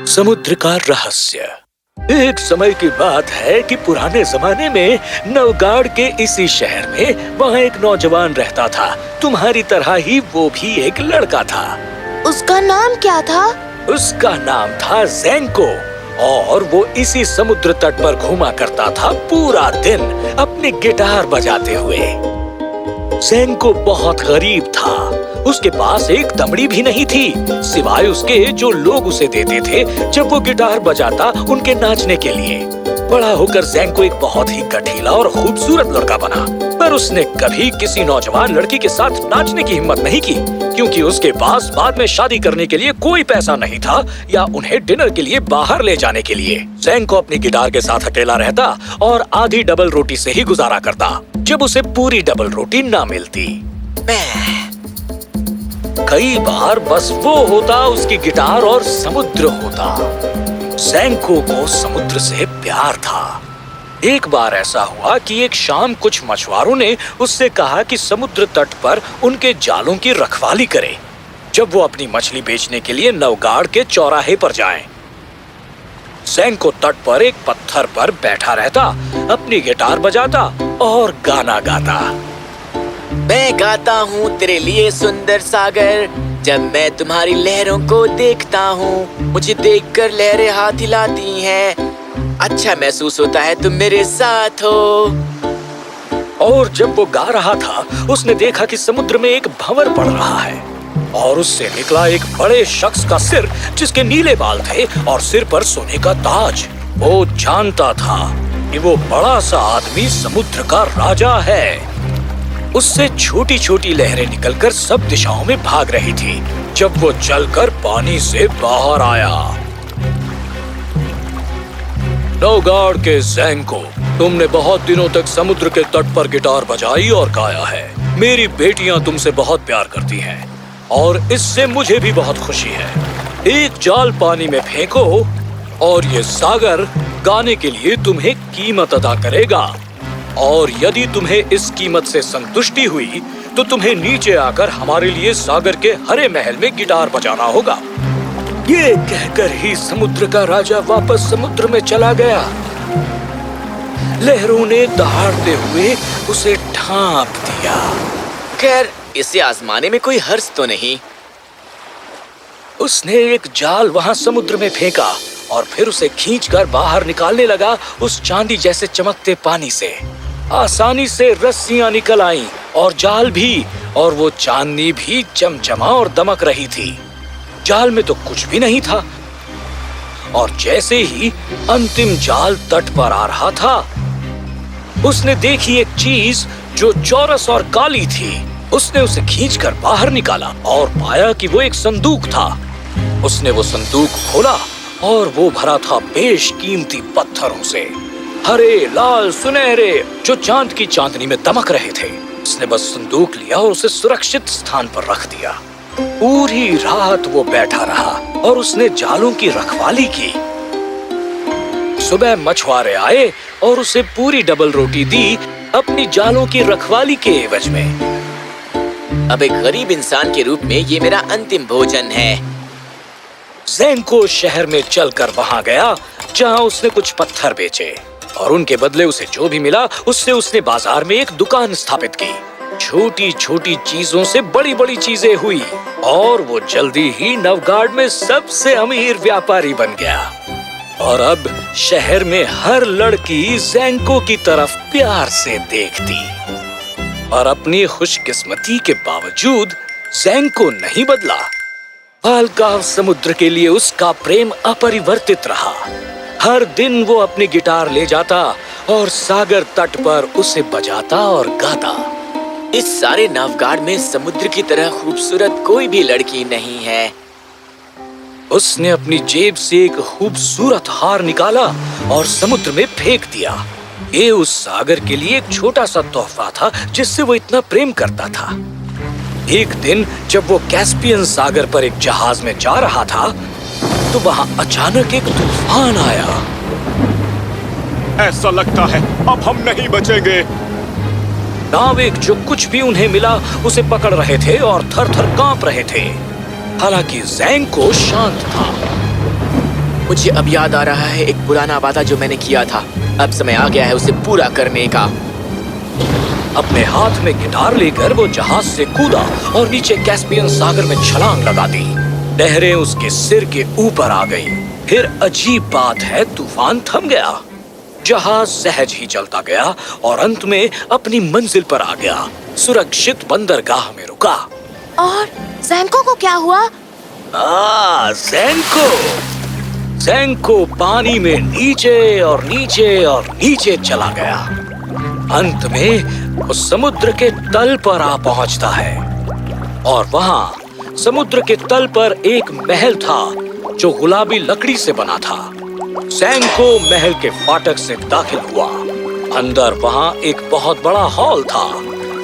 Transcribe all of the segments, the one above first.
समुद्र का रहस्य। एक समय की बात है कि पुराने जमाने में नवगाड़ के इसी शहर में वहाँ एक नौजवान रहता था। तुम्हारी तरह ही वो भी एक लड़का था। उसका नाम क्या था? उसका नाम था ज़ेंको और वो इसी समुद्र तट पर घूमा करता था पूरा दिन अपनी गिटार बजाते हुए। ज़ेंको बहुत गरीब था। उसके पास एक दमड़ी भी नहीं थी, सिवाय उसके जो लोग उसे देते थे जब वो गिटार बजाता उनके नाचने के लिए। बड़ा होकर ज़ेंको एक बहुत ही गठीला और खूबसूरत लड़का बना, पर उसने कभी किसी नौजवान लड़की के साथ नाचने की हिम्मत नहीं की, क्योंकि उसके पास बाद में शादी करने के लिए कोई पैसा नहीं था या उन्हें डिनर के लिए बाहर ले जाने के लिए। ज़ेंको अपनी गिटार के साथ अकेला रहता और आधी डबल रोटी से ही गुजारा करता, जब उसे पूरी डबल रोटी ना मिलती। कई बार बस वो होता, उसकी गिटार और समुद्र होता। ज़ेंको को समुद्र से प्यार था। एक बार ऐसा हुआ कि एक शाम कुछ मछुआरों ने उससे कहा कि समुद्र तट पर उनके जालों की रखवाली करे, जब वो अपनी मछली बेचने के लिए नवगाड़ के चौराहे पर जाएं। ज़ेंको तट पर एक पत्थर पर बैठा रहता, अपनी गिटार बजाता और गाना गाता। मैं गाता हूँ तेरे लिए सुंदर सागर, जब मैं तुम्हारी लहरों को देखता हूँ, मुझे देखकर लहरें हाथ हिलाती हैं, अच्छा महसूस होता है तुम मेरे साथ हो। और जब वो गा रहा था, उसने देखा कि समुद्र में एक भंवर पड़ रहा है और उससे निकला एक बड़े शख्स का सिर, जिसके नीले बाल थे और सिर पर सोने का ताज। वो जानता था कि वो बड़ा सा आदमी समुद्र का राजा है। उससे छोटी छोटी लहरें निकलकर सब दिशाओं में भाग रही थी। जब वो चलकर पानी से बाहर आया, नवगाड़ के ज़ेंको, तुमने बहुत दिनों तक समुद्र के तट पर गिटार बजाई और गाया है। मेरी बेटियां तुमसे बहुत प्यार करती हैं और इससे मुझे भी बहुत खुशी है। एक जाल पानी में फेंको और ये सागर गाने के लिए तुम्हें कीमत अदा करेगा, और यदि तुम्हें इस कीमत से संतुष्टि हुई तो तुम्हें नीचे आकर हमारे लिए सागर के हरे महल में गिटार बजाना होगा। ये कहकर ही समुद्र का राजा वापस समुद्र में चला गया। लहरों ने दहाड़ते हुए उसे ढांप दिया। खैर, इसे आजमाने में कोई हर्ज तो नहीं। उसने एक जाल वहां समुद्र में फेंका और फिर उसे खींचकर बाहर निकालने लगा उस चांदी जैसे चमकते पानी से। आसानी से रस्सियां निकल आईं और जाल भी, और वो चांदनी भी चमचमा और दमक रही थी। जाल में तो कुछ भी नहीं था, और जैसे ही अंतिम जाल तट पर आ रहा था, उसने देखी एक चीज जो चौरस और काली थी। उसने उसे खींचकर बाहर निकाला और पाया कि वो एक संदूक था। उसने वो संदूक खोला और वो भरा था बेशकीमती पत्थरों से, हरे, लाल, सुनहरे, जो चांद की चांदनी में दमक रहे थे। उसने बस संदूक लिया और उसे सुरक्षित स्थान पर रख दिया। पूरी रात वो बैठा रहा और उसने जालों की रखवाली की। सुबह मछुआरे आए और उसे पूरी डबल रोटी दी अपनी जालों की रखवाली के एवज में। अब एक गरीब इंसान के रूप में ये मेरा अंतिम भोजन है। ज़ेंको शहर में चलकर वहां गया जहां उसने कुछ पत्थर बेचे, और उनके बदले उसे जो भी मिला उससे उसने बाजार में एक दुकान स्थापित की। छोटी छोटी चीजों से बड़ी बड़ी चीजें हुई और वो जल्दी ही नवगाड़ में सबसे अमीर व्यापारी बन गया। और अब शहर में हर लड़की ज़ेंको की तरफ प्यार से देखती। और अपनी खुशकिस्मती के बावजूद ज़ेंको नहीं बदला। बालकाव समुद्र के लिए उसका प्रेम अपरिवर्तित रहा। हर दिन वो अपनी गिटार ले जाता और सागर तट पर उसे बजाता और गाता। इस सारे नवगाड़ में समुद्र की तरह खूबसूरत कोई भी लड़की नहीं है। उसने अपनी जेब से एक खूबसूरत हार निकाला और समुद्र में फेंक दिया। ये उस सागर के लिए एक छोटा सा तोहफा था जिससे वो इतना प्रेम करता था। एक दिन जब वो कैस्पियन सागर पर एक जहाज में जा रहा था, तो वहां अचानक एक तूफान आया। ऐसा लगता है अब हम नहीं बचेंगे। नाविक जो कुछ भी उन्हें मिला उसे पकड़ रहे थे और थर-थर कांप रहे थे। हालांकि ज़ेंको शांत था। मुझे अब याद आ रहा है एक पुराना वादा जो मैंने किया था। अब समय आ गया है उसे पूरा करने का। अपने हाथ में गिटार लेकर वो जहाज से कूदा और नीचे कैस्पियन सागर में छलांग लगा दी। लहरें उसके सिर के ऊपर आ गई। फिर अजीब बात है, तूफान थम गया। जहाज सहज ही चलता गया और अंत में अपनी मंजिल पर आ गया। सुरक्षित बंदरगाह में रुका। और ज़ेंको को क्या हुआ? ज़ेंको पानी में नीचे और नीचे और नीचे चला गया। अंत में वो समुद्र के तल पर आ पहुंचता है और वहां समुद्र के तल पर एक महल था जो गुलाबी लकड़ी से बना था। ज़ेंको महल के फाटक से दाखिल हुआ। अंदर वहां एक बहुत बड़ा हॉल था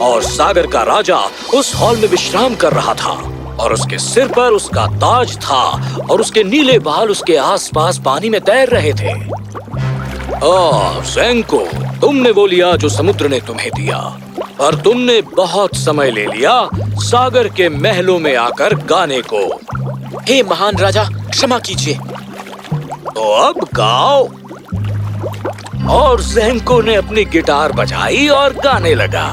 और सागर का राजा उस हॉल में विश्राम कर रहा था और उसके सिर पर उसका ताज था और उसके नीले बाल उसके आसपास पानी में तैर रहे थे। ज़ेंको, तुमने वो लिया जो समुद्र ने तुम्हें दिया, पर तुमने बहुत समय ले लिया सागर के महलों में आकर गाने को। हे महान राजा, क्षमा कीजिए। तो अब गाओ। और ज़ेंको ने अपनी गिटार बजाई और गाने लगा।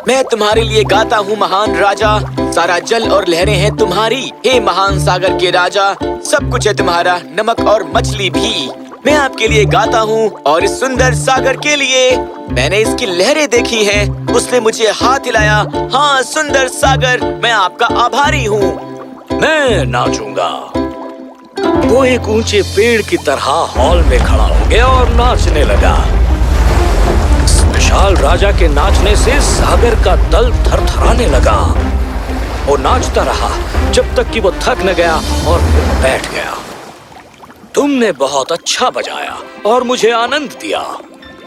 मैं तुम्हारे लिए गाता हूँ महान राजा, सारा जल और लहरें हैं तुम्हारी। हे महान सागर के राजा, सब कुछ है तुम्हारा, नमक और मछली भी। मैं आपके लिए गाता हूँ और इस सुंदर सागर के लिए। मैंने इसकी लहरें देखी हैं, उसने मुझे हाथ हिलाया। हाँ सुंदर सागर, मैं आपका आभारी हूँ। मैं नाचूंगा। वो एक ऊंचे पेड़ की तरह हॉल में खड़ा हो गया और नाचने लगा। विशाल राजा के नाचने से सागर का तल थरथराने लगा। वो नाचता रहा जब तक कि वो थक न गया और फिर बैठ गया। तुमने बहुत अच्छा बजाया और मुझे आनंद दिया।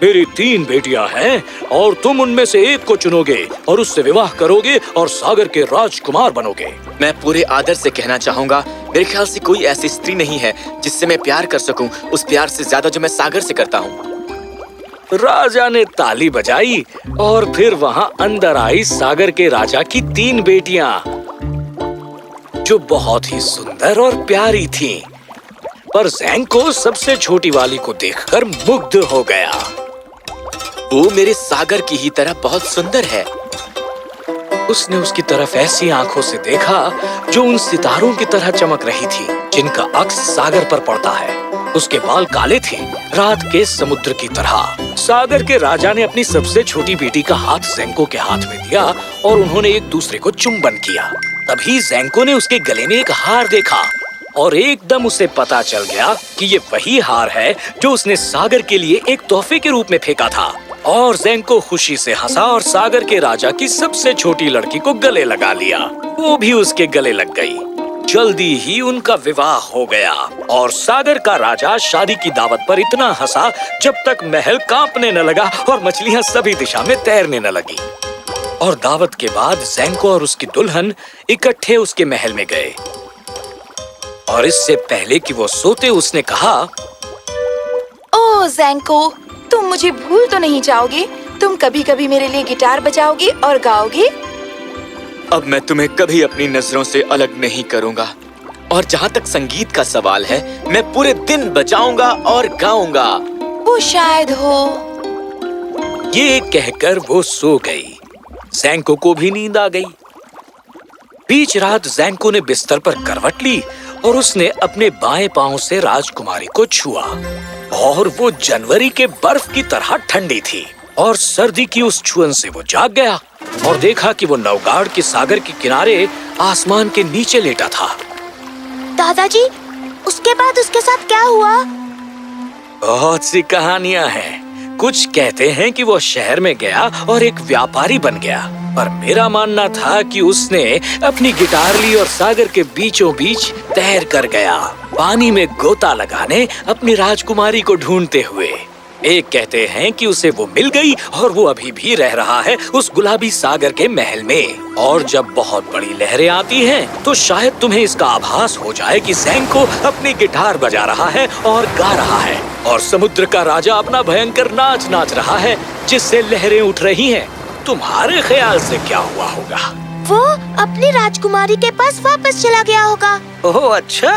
मेरी 3 बेटियां हैं और तुम उनमें से एक को चुनोगे और उससे विवाह करोगे और सागर के राजकुमार बनोगे। मैं पूरे आदर से कहना चाहूँगा, मेरे ख्याल से कोई ऐसी स्त्री नहीं है जिससे मैं प्यार कर सकूं उस प्यार से ज्यादा जो मैं सागर से करता हूँ। राजा ने ताली बजाई और फिर वहां अंदर आई सागर के राजा की 3 बेटियां जो बहुत ही सुंदर और प्यारी थीं। पर ज़ेंको सबसे छोटी वाली को देखकर मुग्ध हो गया। वो मेरे सागर की ही तरह बहुत सुंदर है। उसने उसकी तरफ ऐसी आंखों से देखा जो उन सितारों की तरह चमक रही थी जिनका अक्स सागर पर पड़ता है। उसके बाल काले थे, रात के समुद्र की तरह। सागर के राजा ने अपनी सबसे छोटी बेटी का हाथ ज़ेंको के हाथ में दिया और उन्होंने एक दूसरे को चुंबन किया। तभी ज़ेंको ने उसके गले में एक हार देखा और एकदम उसे पता चल गया कि ये वही हार है जो उसने सागर के लिए एक तोहफे के रूप में फेंका था। और ज़ेंको खुशी से हंसा और सागर के राजा की सबसे छोटी लड़की को गले लगा लिया। वो भी उसके गले लग गई। जल्दी ही उनका विवाह हो गया और सागर का राजा शादी की दावत पर इतना हंसा जब तक महल कांपने न लगा और मछलियां सभी दिशा में तैरने न लगी। और दावत के बाद ज़ेंको और उसकी दुल्हन इकट्ठे उसके महल में गए और इससे पहले कि वो सोते उसने कहा, ओह ज़ेंको, तुम मुझे भूल तो नहीं जाओगे? तुम कभी कभी मेरे लिए गिटार बजाओगे और गाओगे? अब मैं तुम्हें कभी अपनी नजरों से अलग नहीं करूंगा। और जहाँ तक संगीत का सवाल है, मैं पूरे दिन बजाऊंगा और गाऊंगा। वो शायद हो। ये कहकर वो सो गई। ज़ेंको को भी नींद आ गई। बीच रात ज़ेंको ने बिस्तर पर करवट ली और उसने अपने बाएं पांव से राजकुमारी को छुआ और वो जनवरी के बर्फ की तरह ठंडी थी। और सर्दी की उस छुअन से वो जाग गया और देखा कि वो नवगाड़ के सागर के किनारे आसमान के नीचे लेटा था। दादाजी, उसके बाद उसके साथ क्या हुआ? बहुत सी कहानियां हैं। कुछ कहते हैं कि वो शहर में गया और एक व्यापारी बन गया, पर मेरा मानना था कि उसने अपनी गिटार ली और सागर के बीचों बीच तैर कर गया, पानी में गोता लगाने अपनी राजकुमारी को ढूंढते हुए। एक कहते हैं कि उसे वो मिल गई और वो अभी भी रह रहा है उस गुलाबी सागर के महल में। और जब बहुत बड़ी लहरें आती हैं, तो शायद तुम्हें इसका आभास हो जाए कि ज़ेंको अपनी गिटार बजा रहा है और गा रहा है और समुद्र का राजा अपना भयंकर नाच नाच रहा है जिससे लहरें उठ रही हैं। तुम्हारे ख्याल से क्या हुआ होगा? वो अपनी राजकुमारी के पास वापस चला गया होगा। ओह अच्छा,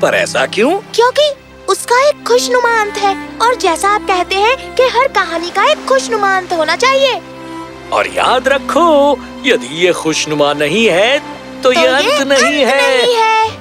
पर ऐसा क्यों? क्योंकि उसका एक खुशनुमा अंत है, और जैसा आप कहते हैं कि हर कहानी का एक खुशनुमा अंत होना चाहिए। और याद रखो, यदि ये खुशनुमा नहीं है तो ये अंत नहीं है।